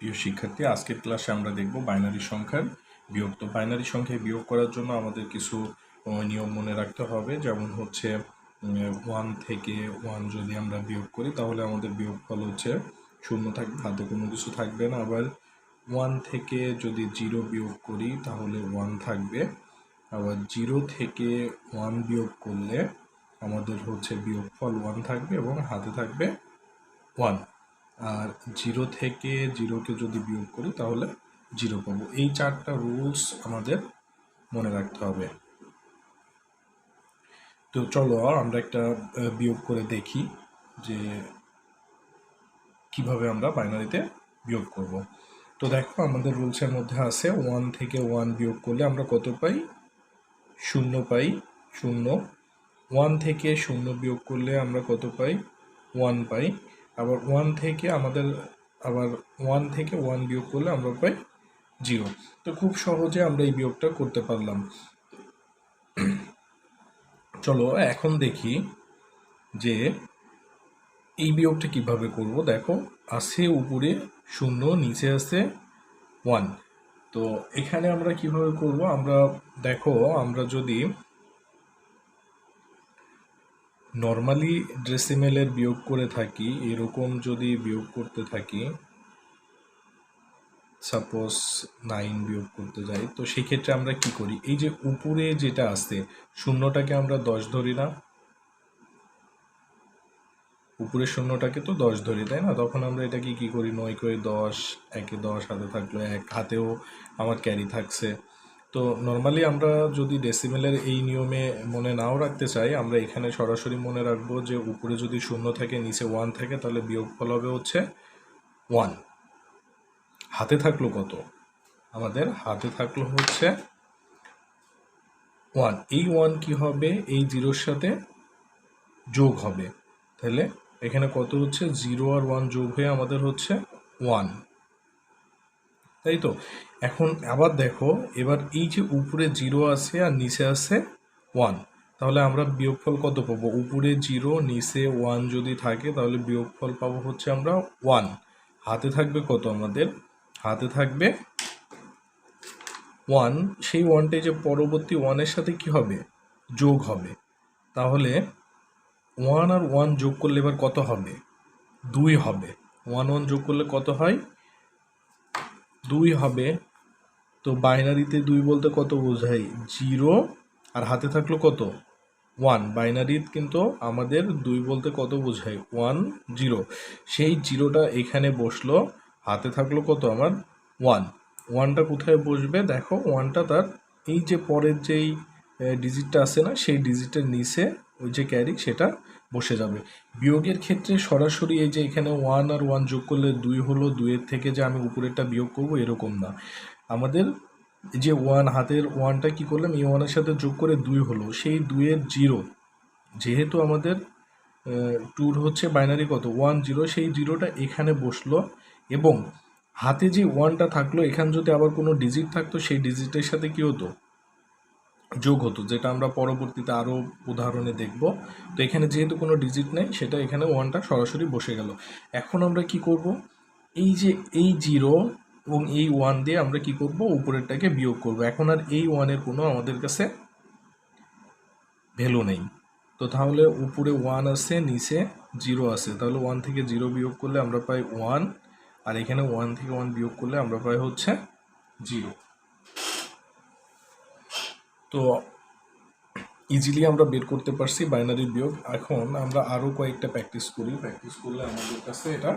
প্রিয় শিক্ষার্থী, আজকের ক্লাসে আমরা দেখব বাইনারি সংখ্যার বিয়োগ। তো বাইনারি সংখ্যায় বিয়োগ করার জন্য আমাদের কিছু নিয়ম মনে রাখতে হবে। যেমন হচ্ছে 1 থেকে 1 যদি আমরা বিয়োগ করি তাহলে আমাদের বিয়োগফল হচ্ছে 0 থাকবে, হাতে কোনো কিছু থাকবে না। আবার 1 থেকে যদি 0 বিয়োগ করি তাহলে 1 থাকবে। আবার 0 থেকে 1 বিয়োগ করলে আমাদের হচ্ছে বিয়োগফল 1 থাকবে এবং হাতে থাকবে 1। আর 0 থেকে 0কে যদি বিয়োগ করি তাহলে 0 পাবো। এই 4টা রুলস আমাদের মনে রাখতে হবে। তো চলো আমরা একটা বিয়োগ করে দেখি যে কিভাবে আমরা বাইনারিতে বিয়োগ করব। তো দেখো, আমাদের রুলসের মধ্যে আছে 1 থেকে 1 বিয়োগ করলে আমরা কত পাই? 0 পাই, 0। 1 থেকে 0 বিয়োগ করলে আমরা কত পাই? 1 পাই। আবার 1 থেকে 1 বিয়োগ করলে আমরা পাই 0। তো খুব সহজে আমরা এই বিয়োগটা করতে পারলাম। চলো এখন দেখি যে এই বিয়োগটা কিভাবে করব। দেখো, আছে উপরে 0, নিচে আছে 1। তো এখানে আমরা কিভাবে করব? আমরা যদি নর্মালি ডেসিমেলের বিয়োগ করে থাকি, এরকম যদি বিয়োগ করতে থাকি, সাপোজ 9 বিয়োগ করতে যাই, তো সেই ক্ষেত্রে আমরা কি করি? এই যে উপরে যেটা আছে 0টাকে আমরা 10 ধরি না? উপরে 0টাকে তো 10 ধরি, তাই না? তখন আমরা এটাকে কি করি? 9 করে 10, 1-এ 10, হাতে থাকলো 1, হাতেও আমার ক্যারি থাকছে। তো নর্মালি আমরা যদি ডেসিমেলের এই নিয়মে মনে নাও রাখতে চাই, আমরা এখানে সরাসরি মনে রাখবো যে উপরে যদি 0 থাকে, নিচে 1 থাকে, তাহলে বিয়োগফল হবে হচ্ছে 1। হাতে থাকলো কত? আমাদের হাতে থাকলো হচ্ছে 1। এই 1 কি হবে? এই 0-র সাথে যোগ হবে। তাহলে এখানে কত হচ্ছে? 0 আর 1 যোগ হয়ে আমাদের হচ্ছে 1, তাই তো? এখন আবার দেখো, এবার এই যে উপরে 0 আছে আর নিচে আছে 1, তাহলে আমরা বিয়োগফল কত পাবো? উপরে 0, নিচে 1 যদি থাকে তাহলে বিয়োগফল পাবো হচ্ছে আমরা 1। হাতে থাকবে কত? আমাদের হাতে থাকবে 1। সেই 1টাই যে পরবর্তী 1-এর সাথে কি হবে? যোগ হবে। তাহলে 1 আর 1 যোগ করলে এবার কত হবে? 2 হবে। 1 1 যোগ করলে কত হয়? 2 হবে। তো বাইনারিতে 2 বলতে কত বোঝায়? 0, আর হাতে থাকলো কত? 1। বাইনারিতে কিন্তু আমাদের 2 বলতে কত বোঝায়? 1 0। সেই 0টা এখানে বসলো, হাতে থাকলো কত আমার? 1। 1টা কোথায় বসবে? দেখো, 1টা তার এই যে পরের যেই ডিজিটটা আছে না, সেই ডিজিটের নিচে ওই যে ক্যারি, সেটা বসে যাবে। বিয়োগের ক্ষেত্রে সরাসরি এই যে এখানে 1 আর 1 যোগ করলে 2 হলো, 2-এর থেকে যে আমি উপরেরটা বিয়োগ করব এরকম না। আমাদের যে 1, হাতের 1টা কি করলাম? এই 1-এর সাথে যোগ করে 2 হলো, সেই 2-এর 0, যেহেতু আমাদের 2 হচ্ছে বাইনারি কত? 1 0, সেই 0টা এখানে বসলো এবং হাতে যে 1টা থাকলো, এখানে যদি আবার কোনো ডিজিট থাকতো সেই ডিজিটের সাথে কি হতো? যোগ হতো, যেটা আমরা পরবর্তীতে আরও উদাহরণে দেখব। তো এখানে যেহেতু কোনো ডিজিট নেই, সেটা এখানে 1টা সরাসরি বসে গেল। এখন আমরা কি করব? এই যে এই 0 এবং এই 1 দিয়ে আমরা কি করব? উপরেরটাকে বিয়োগ করব। এখন আর এই 1-এর কোনো আমাদের কাছে ভ্যালু নেই। তো তাহলে উপরে 1 আছে, নিচে 0 আছে, তাহলে 1 থেকে 0 বিয়োগ করলে আমরা পাই 1, আর এখানে 1 থেকে 1 বিয়োগ করলে আমরা পাই হচ্ছে 0। তো ইজিলি আমরা বের করতে পারছি বাইনারি বিয়োগ। এখন আমরা আরও কয়েকটা প্র্যাকটিস করি, প্র্যাকটিস করলে আমাদের কাছে এটা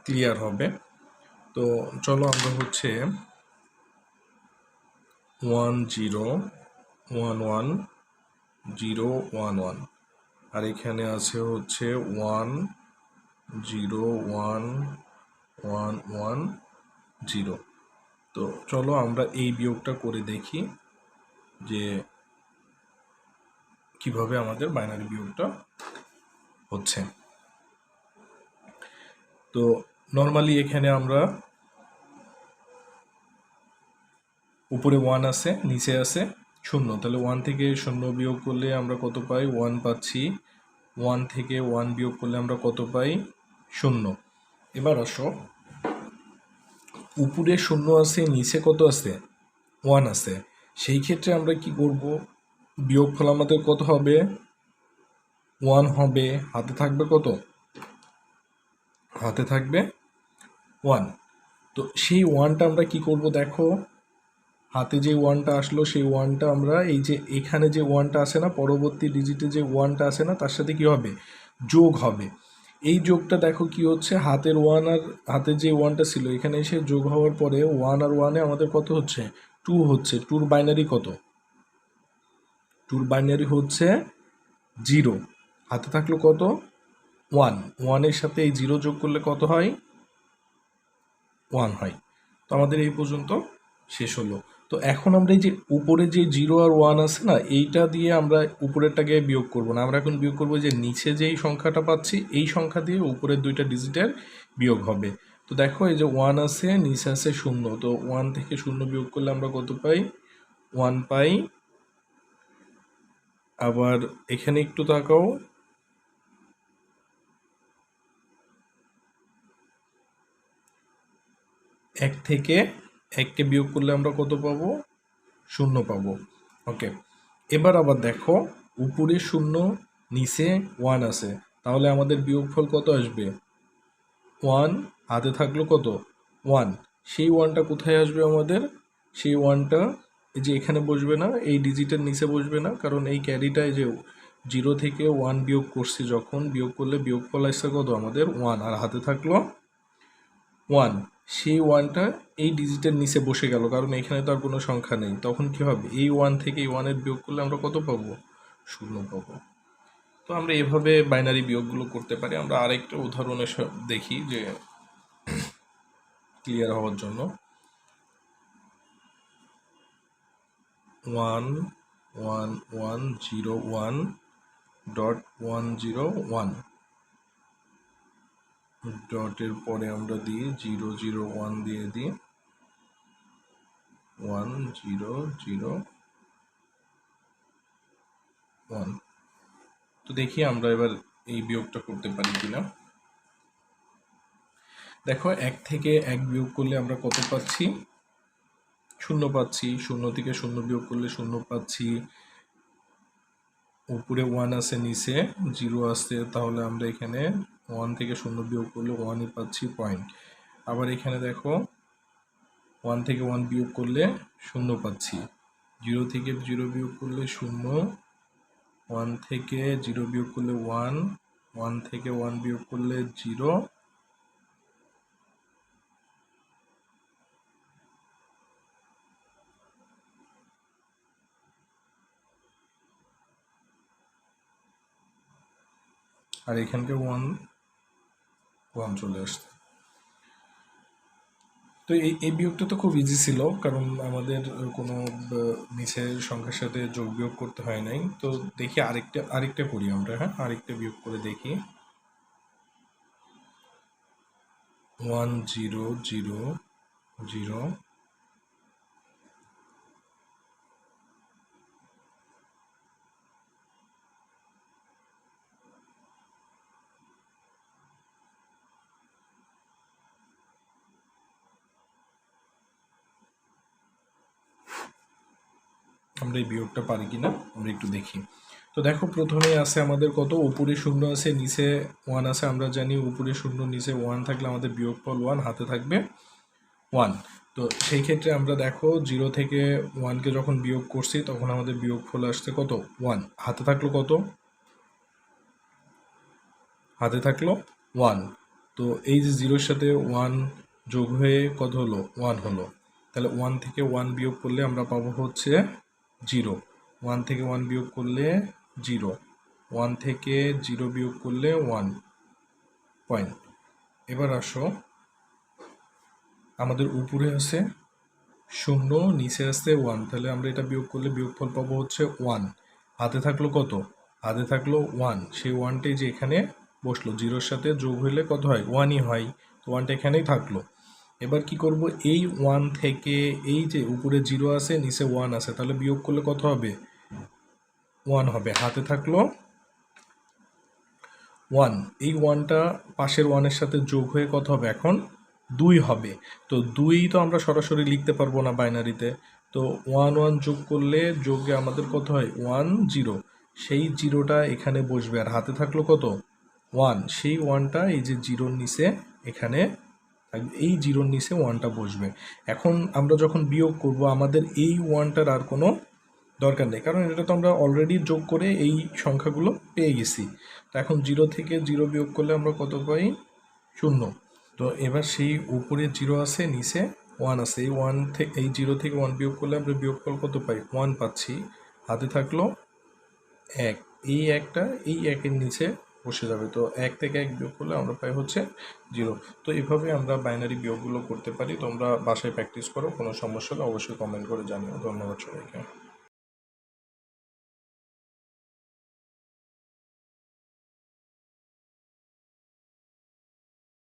ক্লিয়ার হবে। তো চলো আমরা হচ্ছে 1 0 1 1 0 1 1, আর এখানে আছে হচ্ছে 1 0 1 1 1 0। তো চলো আমরা এই বিয়োগটা করে দেখি যে কিভাবে আমাদের বাইনারি বিয়োগটা হচ্ছে। তো নর্মালি এখানে আমরা উপরে 1 আছে, নিচে আছে 0, তাহলে 1 থেকে 0 বিয়োগ করলে আমরা কত পাই? 1 পাচ্ছি। 1 থেকে 1 বিয়োগ করলে আমরা কত পাই? 0। এবার আসো, উপরে শূন্য আছে, নিচে কত আছে? 1 আছে। সেই ক্ষেত্রে আমরা কি করব? বিয়োগফল আমাদের কত হবে? 1 হবে। হাতে থাকবে কত? হাতে থাকবে 1। তো সেই 1টা আমরা কি করব দেখো, হাতে যে 1টা আসলো সেই 1টা আমরা এই যে এখানে যে 1টা আছে না, পরবর্তী ডিজিটে যে 1টা আছে না, তার সাথে কি হবে? যোগ হবে। এই যোগটা দেখো কি হচ্ছে, হাতের 1 আর হাতে যে 1টা ছিল এখানে এসে যোগ হওয়ার পরে 1 আর 1-এ আমাদের কত হচ্ছে? 2 হচ্ছে। 2-র বাইনারি কত? 2-র বাইনারি হচ্ছে 0। হাতে থাকলো কত? 1। 1-এর সাথে এই 0 যোগ করলে কত হয়? 1 হয়। তো আমাদের এই পর্যন্ত শেষ হলো। তো এখন আমরা এই যে উপরে যে 0 আর 1 আছে না, এইটা দিয়ে আমরা উপরেরটাকে বিয়োগ করব না, আমরা এখন বিয়োগ করব যে নিচে যেই সংখ্যাটা পাচ্ছি এই সংখ্যা দিয়ে উপরের দুইটা ডিজিটের বিয়োগ হবে। তো দেখো এই যে 1 আছে, নিচে আছে 0, তো 1 থেকে 0 বিয়োগ করলে আমরা কত পাই? 1 পাই। আবার এখানে একটু তাকাও, 1 থেকে 1কে বিয়োগ করলে আমরা কত পাবো? 0 পাবো। ওকে, এবার আবার দেখো, উপরে 0, নিচে 1 আছে, তাহলে আমাদের বিয়োগফল কত আসবে? 1। হাতে থাকলো কত? 1। সেই 1টা কোথায় আসবে আমাদের? সেই 1টা এই যে এখানে বসবে না, এই ডিজিটের নিচে বসবে না, কারণ এই ক্যারিটায় যে 0 থেকে 1 বিয়োগ করছি, যখন বিয়োগ করলে বিয়োগফল আসছে কত আমাদের? 1। আর হাতে থাকলো 1। সেই 1টা এই ডিজিটের নিচে বসে গেল, কারণ এখানে তো আর কোনো সংখ্যা নেই। তখন কি হবে? এই 1 থেকে এই 1-এর বিয়োগ করলে আমরা কত পাবো? 0 পাবো। তো আমরা এভাবে বাইনারি বিয়োগগুলো করতে পারি। আমরা আরেকটা উদাহরণে দেখি যে ক্লিয়ার হওয়ার জন্য। 1 1 1 0 1 ডট 1 0 1 ডটের পরে আমরা দিই 0 0 1 দিয়ে দিই 1 0 0 1। তো দেখি আমরা এবার এই বিয়োগটা করতে পারি কিনা। দেখো, 1 থেকে 1 বিয়োগ করলে আমরা কত পাচ্ছি? 0 পাচ্ছি। 0 থেকে 0 বিয়োগ করলে 0 পাচ্ছি। উপরে 1 আছে, নিচে 0 আছে, তাহলে আমরা এখানে 1 থেকে 0 বিয়োগ করলে 1-ই পাচ্ছি পয়েন্ট। আবার এখানে দেখো, 1 থেকে 1 বিয়োগ করলে 0 পাচ্ছি। 0 থেকে 0 বিয়োগ করলে 0, 1 থেকে 0 বিয়োগ করলে 1, 1 থেকে 1 বিয়োগ করলে 0, আর এখানকে 1 1 চলে আসছে। তো এই বিয়োগটা তো খুব ইজি ছিল, কারণ আমাদের কোনো নিচের সংখ্যার সাথে যোগ বিয়োগ করতে হয় নাই। তো দেখি আরেকটা করি আমরা। হ্যাঁ, আরেকটা বিয়োগ করে দেখি। 1 0 0 0 আমরা এই বিয়োগটা পারি কিনা আমরা একটু দেখি। তো দেখো, প্রথমে আছে আমাদের কত? উপরে 0 আছে, নিচে 1 আছে। আমরা জানি উপরে 0 নিচে 1 থাকলে আমাদের বিয়োগফল 1, হাতে থাকবে 1। তো সেই ক্ষেত্রে আমরা দেখো 0 থেকে 1কে যখন বিয়োগ করছি তখন আমাদের বিয়োগফল আসছে কত? 1। হাতে থাকলো কত? হাতে থাকলো 1। তো এই যে 0-এর সাথে 1 যোগ হয়ে কত হলো? 1 হলো। তাহলে 1 থেকে 1 বিয়োগ করলে আমরা পাবো হচ্ছে 0। 1 থেকে 1 বিয়োগ করলে 0। 1 থেকে 0 বিয়োগ করলে 1 পয়েন্ট। এবার আসো, আমাদের উপরে আছে 0, নিচে আছে 1, তাহলে আমরা এটা বিয়োগ করলে বিয়োগফল পাবো হচ্ছে 1। হাতে থাকলো কত? হাতে থাকলো 1। সেই 1টাই যে এখানে বসলো, 0-এর সাথে যোগ হইলে কত হয়? 1-ই হয়। তো 1টা এখানেই থাকলো। এবার কি করব? এই 1 থেকে এই যে উপরে 0 আছে, নিচে 1 আছে, তাহলে বিয়োগ করলে কত হবে? 1 হবে। হাতে থাকলো ওয়ান, এই ওয়ানটা পাশের ওয়ানের সাথে যোগ হয়ে কত হবে এখন? 2 হবে। তো 2 তো আমরা সরাসরি লিখতে পারবো না বাইনারিতে, তো 1 1 যোগ করলে যোগে আমাদের কত হয়? 1 0, সেই জিরোটা এখানে বসবে, আর হাতে থাকলো কত? 1, সেই ওয়ানটা এই যে জিরোর নিচে এখানে, এই জিরোর নিচে ওয়ানটা বসবে। এখন আমরা যখন বিয়োগ করব আমাদের এই ওয়ানটার আর কোনো দরকার নেই, কারণ এটা তো আমরা অলরেডি যোগ করে এই সংখ্যাগুলো পেয়ে গেছি। তো এখন 0 থেকে 0 বিয়োগ করলে আমরা কত পাই? 0। তো এবার সেই উপরে 0 আছে, নিচে 1 আছে, এই 1 থেকে এই 0 থেকে 1 বিয়োগ করলে আমরা বিয়োগফল কত পাই? 1 পাচ্ছি। হাতে থাকলো 1, এই একটা এই একের নিচে বসে যাবে, তো 1 থেকে 1 বিয়োগ করলে আমরা পাই হচ্ছে 0। তো এভাবে আমরা বাইনারি বিয়োগগুলো করতে পারি। তোমরা বাসায় প্র্যাকটিস করো, কোনো সমস্যা হলে অবশ্যই কমেন্ট করে জানিও। ধন্যবাদ সবাইকে।